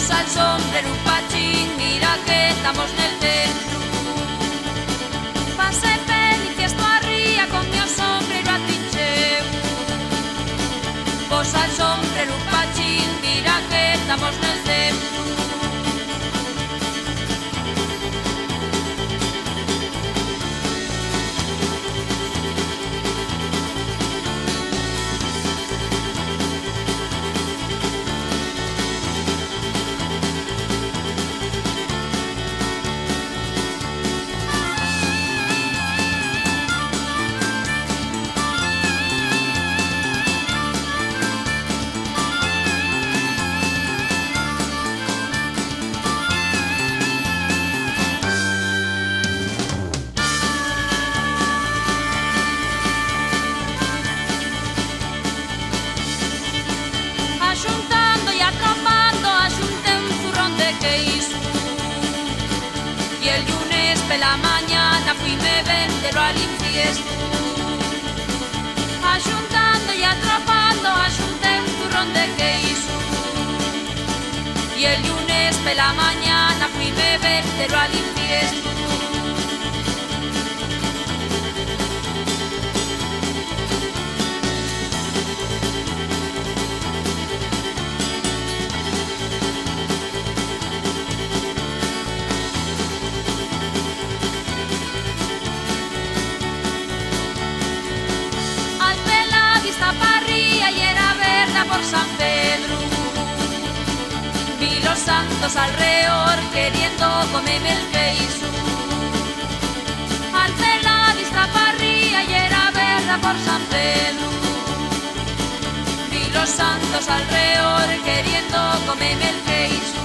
Posa el sombrero un pachín, mira que estamos nel centro. Pase felices tu arría con mi sombrero atrincheu. Posa el sombrero un pachín, mira que estamos nel centro. Y el lunes pela mañana fuime vendelo al infiesto. Axuntando y atrapando, axunté un zurrón de queijo. Y el lunes pela mañana fuime vendelo al infiesto. Por San Pedro vi los santos alrededor queriendo comerme el queijo. Alcé la vista para arriba y era verla por San Pedro. Vi los santos alrededor queriendo comerme el queijo.